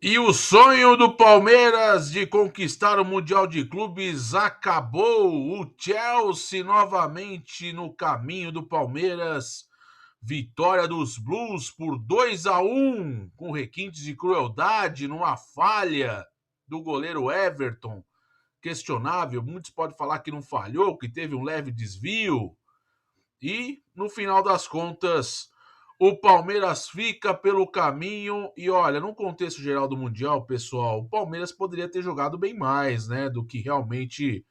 E o sonho do Palmeiras de conquistar o Mundial de Clubes acabou. O Chelsea novamente no caminho do Palmeiras. Vitória dos Blues por 2-1, com requintes de crueldade numa falha do goleiro Everton. Questionável, muitos podem falar que não falhou, que teve um leve desvio. E, no final das contas, o Palmeiras fica pelo caminho. E olha, no contexto geral do Mundial, pessoal, o Palmeiras poderia ter jogado bem mais, né? Do que realmente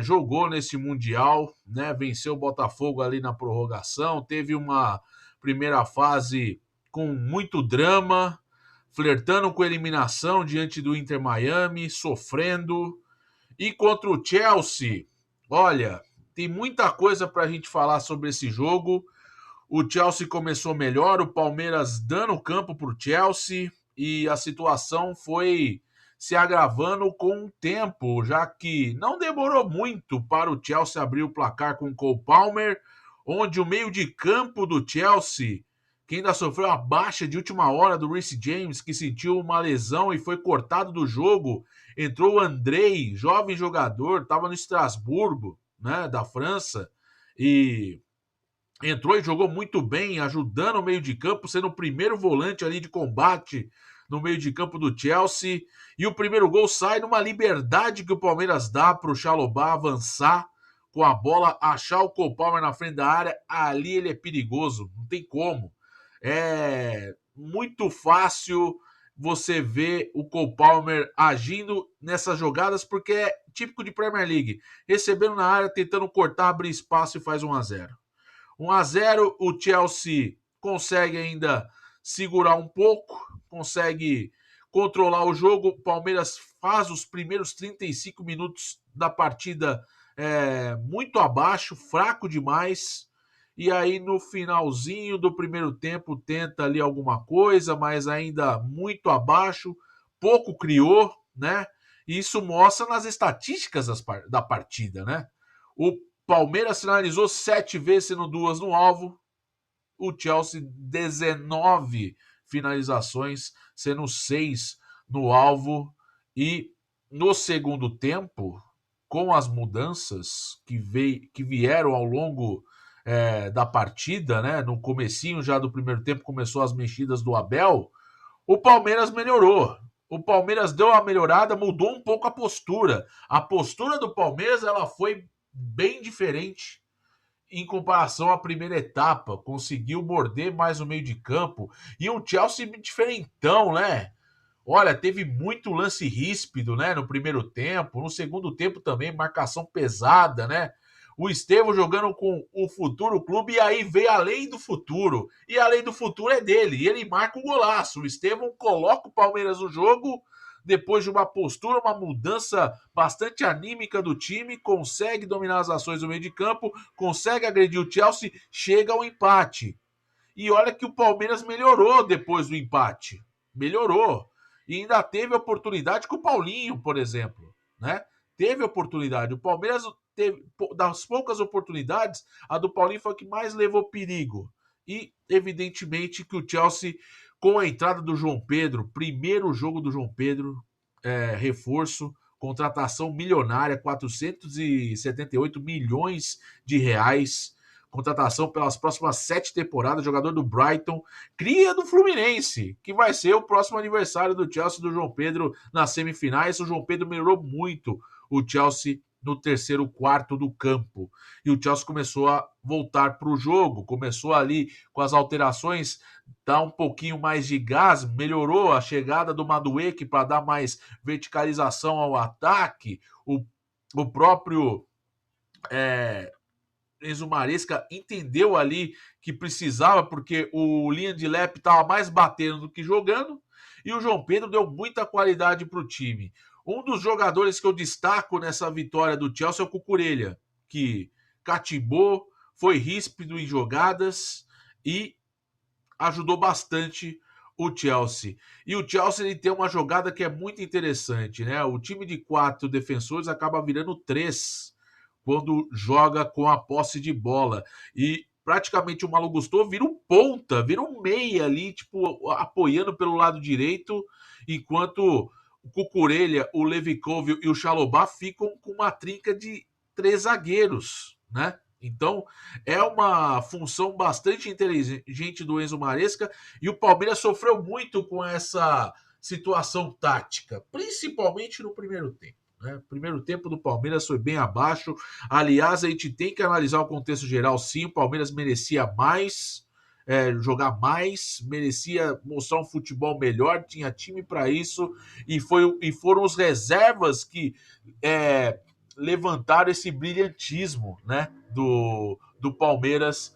jogou nesse Mundial, né? Venceu o Botafogo ali na prorrogação. Teve uma primeira fase com muito drama, flertando com eliminação diante do Inter Miami, sofrendo. E contra o Chelsea, olha, tem muita coisa para a gente falar sobre esse jogo. O Chelsea começou melhor, o Palmeiras dando campo para o Chelsea e a situação foi se agravando com o tempo, já que não demorou muito para o Chelsea abrir o placar com o Cole Palmer, onde o meio de campo do Chelsea, que ainda sofreu a baixa de última hora do Reece James, que sentiu uma lesão e foi cortado do jogo, entrou o Andrei, jovem jogador, estava no Estrasburgo, né, da França, e entrou e jogou muito bem, ajudando o meio de campo, sendo o primeiro volante ali de combate no meio de campo do Chelsea. E o primeiro gol sai numa liberdade que o Palmeiras dá para o Chalobah avançar com a bola, achar o Cole Palmer na frente da área. Ali ele é perigoso, não tem como. É muito fácil você ver o Cole Palmer agindo nessas jogadas, porque é típico de Premier League. Recebendo na área, tentando cortar, abrir espaço e faz 1-0. 1-0, o Chelsea consegue ainda segurar um pouco, consegue controlar o jogo. O Palmeiras faz os primeiros 35 minutos da partida muito abaixo, fraco demais. E aí no finalzinho do primeiro tempo tenta ali alguma coisa, mas ainda muito abaixo, pouco criou, né? E isso mostra nas estatísticas da partida, né? O Palmeiras finalizou 7 vezes, sendo 2 no alvo. O Chelsea, 19 finalizações, sendo 6 no alvo. E no segundo tempo, com as mudanças que vieram ao longo da partida, né? No comecinho já do primeiro tempo começou as mexidas do Abel, o Palmeiras melhorou. O Palmeiras deu uma melhorada, mudou um pouco a postura. A postura do Palmeiras ela foi bem diferente em comparação à primeira etapa. Conseguiu morder mais o meio de campo. E um Chelsea diferentão, né? Olha, teve muito lance ríspido, né, no primeiro tempo, no segundo tempo também, marcação pesada, né? O Estevão jogando com o futuro clube e aí veio a lei do futuro. E a lei do futuro é dele, e ele marca o golaço. O Estevão coloca o Palmeiras no jogo depois de uma postura, uma mudança bastante anímica do time, consegue dominar as ações do meio de campo, consegue agredir o Chelsea, chega ao empate. E olha que o Palmeiras melhorou depois do empate. Melhorou. E ainda teve oportunidade com o Paulinho, por exemplo, né? Teve oportunidade. O Palmeiras teve, das poucas oportunidades, a do Paulinho foi a que mais levou perigo. E, evidentemente, que o Chelsea, com a entrada do João Pedro, primeiro jogo do João Pedro, reforço, contratação milionária, 478 milhões de reais, contratação pelas próximas 7 temporadas, jogador do Brighton, cria do Fluminense, que vai ser o próximo aniversário do Chelsea do João Pedro nas semifinais. O João Pedro melhorou muito o Chelsea no terceiro quarto do campo. E o Chelsea começou a voltar para o jogo, começou ali com as alterações, dar um pouquinho mais de gás, melhorou a chegada do Madueke para dar mais verticalização ao ataque. O próprio Enzo Maresca entendeu ali que precisava, porque o Linha Lep estava mais batendo do que jogando, e o João Pedro deu muita qualidade para o time. Um dos jogadores que eu destaco nessa vitória do Chelsea é o Cucurella, que catimbou, foi ríspido em jogadas e ajudou bastante o Chelsea. E o Chelsea ele tem uma jogada que é muito interessante, né? O time de 4 defensores acaba virando 3 quando joga com a posse de bola. E praticamente o Malo Gusto vira um ponta, vira um meia ali, tipo, apoiando pelo lado direito, enquanto o Cucurella, o Levikov e o Chalobah ficam com uma trinca de 3 zagueiros, né? Então, é uma função bastante inteligente do Enzo Maresca, e o Palmeiras sofreu muito com essa situação tática, principalmente no primeiro tempo. Né? O primeiro tempo do Palmeiras foi bem abaixo. Aliás, a gente tem que analisar o contexto geral, sim. O Palmeiras merecia mais, jogar mais, merecia mostrar um futebol melhor, tinha time para isso, e foram os reservas que levantaram esse brilhantismo, né, do Palmeiras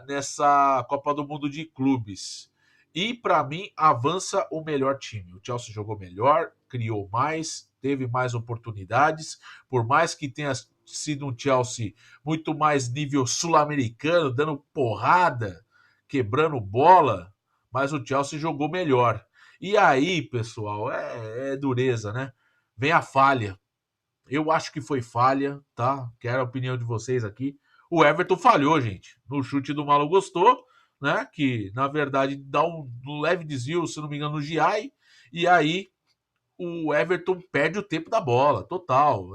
nessa Copa do Mundo de Clubes. E para mim avança o melhor time. O Chelsea jogou melhor, criou mais, teve mais oportunidades, por mais que tenha sido um Chelsea muito mais nível sul-americano, dando porrada, quebrando bola, mas o Chelsea jogou melhor. E aí, pessoal, é dureza, né? Vem a falha. Eu acho que foi falha, tá? Quero a opinião de vocês aqui. O Everton falhou, gente, no chute do Malo Gostou, né? Que na verdade dá um leve desvio, se não me engano, no Giai, e aí o Everton perde o tempo da bola, total.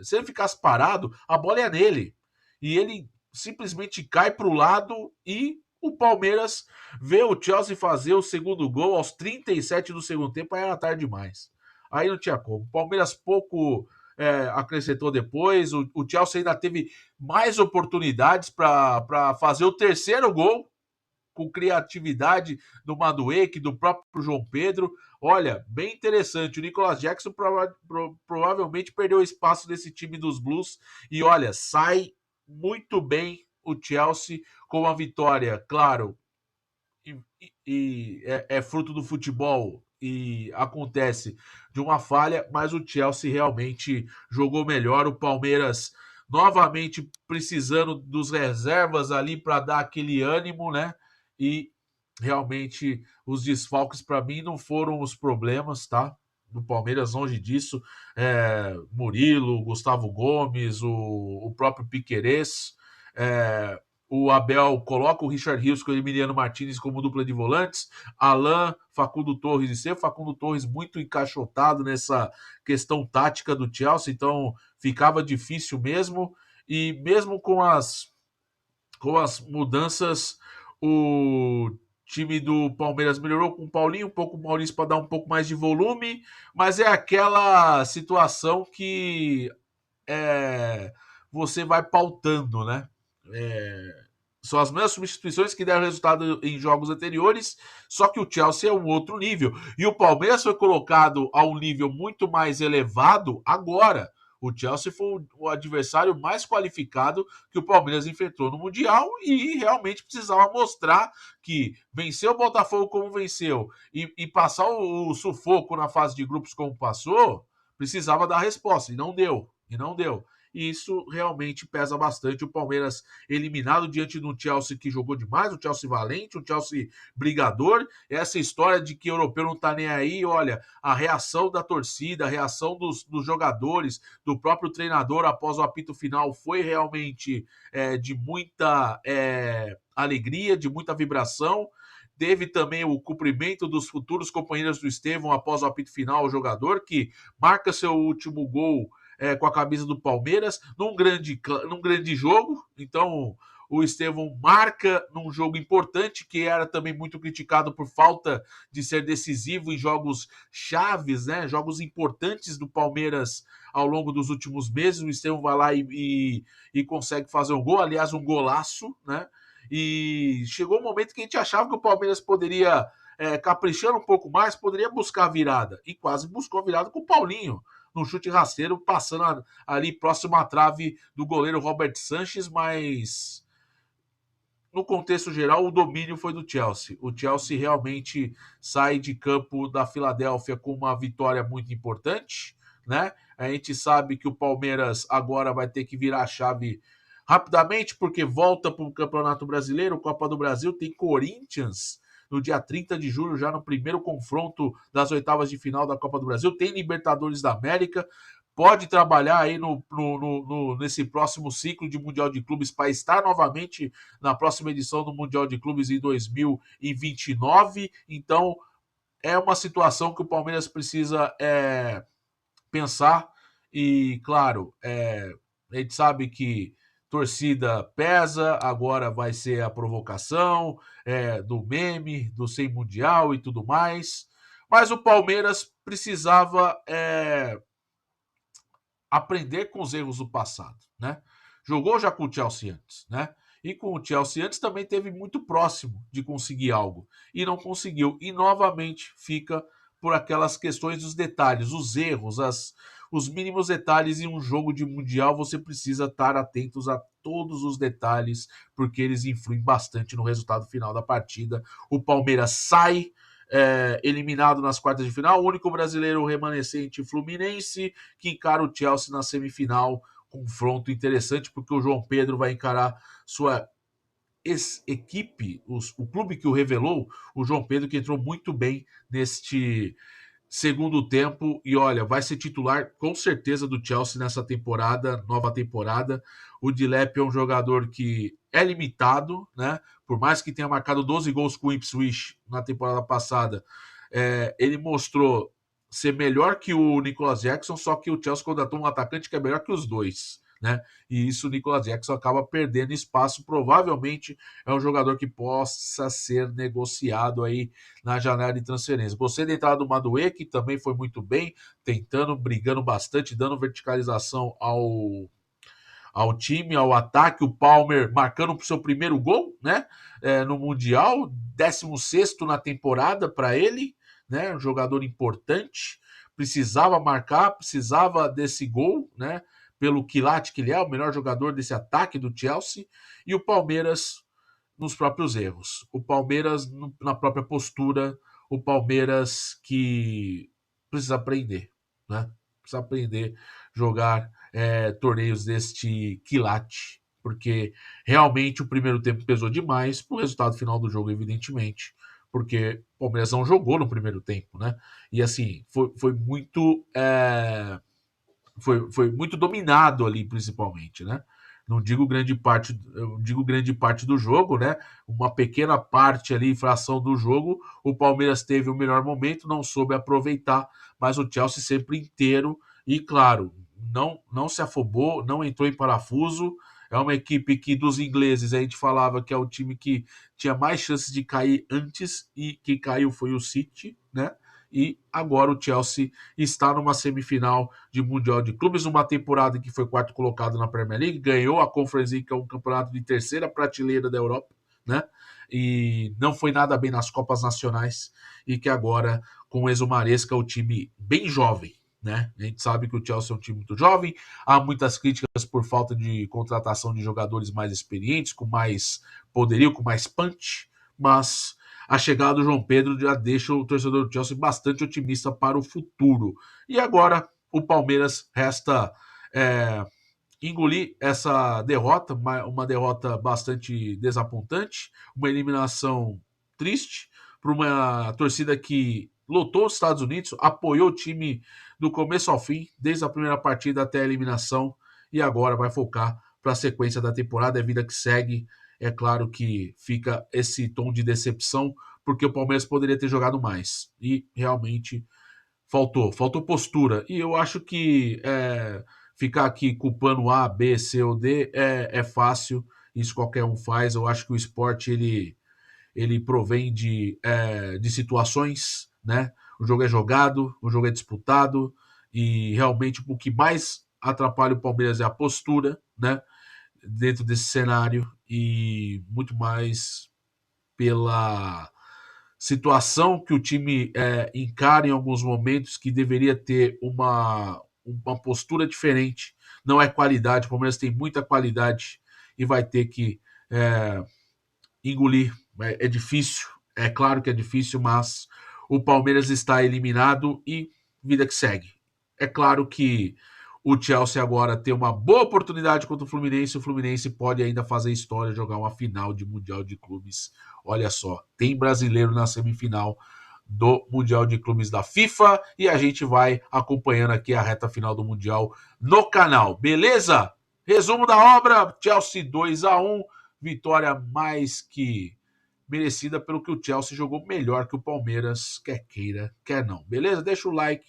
Se ele ficasse parado, a bola ia nele. E ele simplesmente cai para o lado e o Palmeiras vê o Chelsea fazer o segundo gol aos 37 do segundo tempo, aí era tarde demais. Aí não tinha como. O Palmeiras pouco acrescentou depois. O Chelsea ainda teve mais oportunidades para fazer o terceiro gol, com criatividade do Madueke, do próprio João Pedro. Olha, bem interessante. O Nicolas Jackson provavelmente perdeu espaço nesse time dos Blues. E olha, sai muito bem o Chelsea com uma vitória, claro, e é fruto do futebol e acontece de uma falha, mas o Chelsea realmente jogou melhor. O Palmeiras novamente precisando dos reservas ali para dar aquele ânimo, né? E realmente os desfalques para mim não foram os problemas, tá? Do Palmeiras, longe disso. Murilo, Gustavo Gomes, o próprio Piquerez. O Abel coloca o Richard Rios com o Emiliano Martinez como dupla de volantes, Alain, Facundo Torres e seu. Facundo Torres muito encaixotado nessa questão tática do Chelsea, então ficava difícil mesmo. E mesmo com as mudanças, o time do Palmeiras melhorou com o Paulinho, um pouco o Maurício para dar um pouco mais de volume, mas é aquela situação que você vai pautando, né? São as mesmas substituições que deram resultado em jogos anteriores, só que o Chelsea é um outro nível. E o Palmeiras foi colocado a um nível muito mais elevado agora. O Chelsea foi o adversário mais qualificado que o Palmeiras enfrentou no Mundial e realmente precisava mostrar que venceu o Botafogo como venceu e passar o sufoco na fase de grupos como passou, precisava dar resposta. E não deu. E não deu. E isso realmente pesa bastante. O Palmeiras eliminado diante de um Chelsea que jogou demais, um Chelsea valente, um Chelsea brigador. Essa história de que o europeu não tá nem aí, olha, a reação da torcida, a reação dos jogadores, do próprio treinador após o apito final foi realmente de muita alegria, de muita vibração. Teve também o cumprimento dos futuros companheiros do Estevão após o apito final, o jogador que marca seu último gol com a camisa do Palmeiras num grande jogo. Então o Estevão marca num jogo importante, que era também muito criticado por falta de ser decisivo em jogos chaves, né? Jogos importantes do Palmeiras ao longo dos últimos meses. O Estevão vai lá e consegue fazer um gol, aliás, um golaço, né? E chegou um momento que a gente achava que o Palmeiras poderia, caprichando um pouco mais, poderia buscar a virada. E quase buscou a virada com o Paulinho, num chute rasteiro, passando ali próximo à trave do goleiro Robert Sanches, mas no contexto geral, o domínio foi do Chelsea. O Chelsea realmente sai de campo da Filadélfia com uma vitória muito importante, né? A gente sabe que o Palmeiras agora vai ter que virar a chave rapidamente, porque volta para o Campeonato Brasileiro, Copa do Brasil, tem Corinthians no dia 30 de julho, já no primeiro confronto das oitavas de final da Copa do Brasil, tem Libertadores da América, pode trabalhar aí nesse próximo ciclo de Mundial de Clubes para estar novamente na próxima edição do Mundial de Clubes em 2029. Então, é uma situação que o Palmeiras precisa pensar. E, claro, a gente sabe que torcida pesa, agora vai ser a provocação do meme, do sem mundial e tudo mais. Mas o Palmeiras precisava aprender com os erros do passado, né? Jogou já com o Chelsea antes, né? E com o Chelsea antes também teve muito próximo de conseguir algo e não conseguiu. E novamente fica por aquelas questões dos detalhes, os erros, os mínimos detalhes em um jogo de mundial. Você precisa estar atentos a todos os detalhes, porque eles influem bastante no resultado final da partida. O Palmeiras sai eliminado nas quartas de final, o único brasileiro remanescente Fluminense, que encara o Chelsea na semifinal. Confronto interessante, porque o João Pedro vai encarar sua ex-equipe, o clube que o revelou, o João Pedro, que entrou muito bem neste segundo tempo e olha, vai ser titular com certeza do Chelsea nessa temporada, nova temporada. O Dilep é um jogador que é limitado, né? Por mais que tenha marcado 12 gols com o Ipswich na temporada passada, ele mostrou ser melhor que o Nicolas Jackson, só que o Chelsea contratou um atacante que é melhor que os dois, né? E isso o Nicolas Jackson acaba perdendo espaço. Provavelmente é um jogador que possa ser negociado aí na janela de transferência. Gostei da entrada do Maduê, que também foi muito bem, tentando, brigando bastante, dando verticalização ao time, ao ataque. O Palmer marcando o seu primeiro gol, né? No Mundial, 16º na temporada para ele, né? Um jogador importante, precisava marcar, precisava desse gol, né? Pelo quilate que ele é, o melhor jogador desse ataque do Chelsea. E o Palmeiras nos próprios erros. O Palmeiras na própria postura. O Palmeiras que precisa aprender, né? Precisa aprender a jogar torneios deste quilate, porque realmente o primeiro tempo pesou demais pro resultado final do jogo, evidentemente, porque o Palmeiras não jogou no primeiro tempo, né? E assim, foi muito foi muito dominado ali, principalmente, né? Não digo grande parte, eu digo grande parte do jogo, né? Uma pequena parte ali, fração do jogo, o Palmeiras teve o melhor momento, não soube aproveitar, mas o Chelsea sempre inteiro e, claro, não se afobou, não entrou em parafuso. É uma equipe que dos ingleses a gente falava que é o time que tinha mais chances de cair antes e quem caiu foi o City, né? E agora o Chelsea está numa semifinal de Mundial de Clubes, numa temporada que foi quarto colocado na Premier League, ganhou a Conference League, que é um campeonato de terceira prateleira da Europa, né? E não foi nada bem nas Copas Nacionais, e que agora, com o Enzo Maresca, o time bem jovem, né? A gente sabe que o Chelsea é um time muito jovem, há muitas críticas por falta de contratação de jogadores mais experientes, com mais poderio, com mais punch, mas a chegada do João Pedro já deixa o torcedor do Chelsea bastante otimista para o futuro. E agora o Palmeiras resta engolir essa derrota, uma derrota bastante desapontante, uma eliminação triste para uma torcida que lotou os Estados Unidos, apoiou o time do começo ao fim, desde a primeira partida até a eliminação, e agora vai focar para a sequência da temporada, é vida que segue. É claro que fica esse tom de decepção, porque o Palmeiras poderia ter jogado mais. E realmente faltou postura. E eu acho que ficar aqui culpando A, B, C ou D é fácil. Isso qualquer um faz. Eu acho que o esporte ele provém de situações, né? O jogo é jogado, o jogo é disputado, e realmente o que mais atrapalha o Palmeiras é a postura, né? Dentro desse cenário, e muito mais pela situação que o time encara em alguns momentos, que deveria ter uma postura diferente. Não é qualidade, o Palmeiras tem muita qualidade e vai ter que engolir. É difícil, é claro que é difícil, mas o Palmeiras está eliminado e vida que segue. É claro que o Chelsea agora tem uma boa oportunidade contra o Fluminense. O Fluminense pode ainda fazer história, jogar uma final de Mundial de Clubes. Olha só, tem brasileiro na semifinal do Mundial de Clubes da FIFA e a gente vai acompanhando aqui a reta final do Mundial no canal, beleza? Resumo da obra, Chelsea 2-1, vitória mais que merecida pelo que o Chelsea jogou melhor que o Palmeiras, quer queira, quer não, beleza? Deixa o like,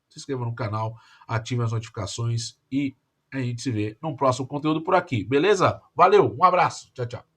se inscreva no canal, ative as notificações e a gente se vê no próximo conteúdo por aqui, beleza? Valeu, um abraço, tchau, tchau.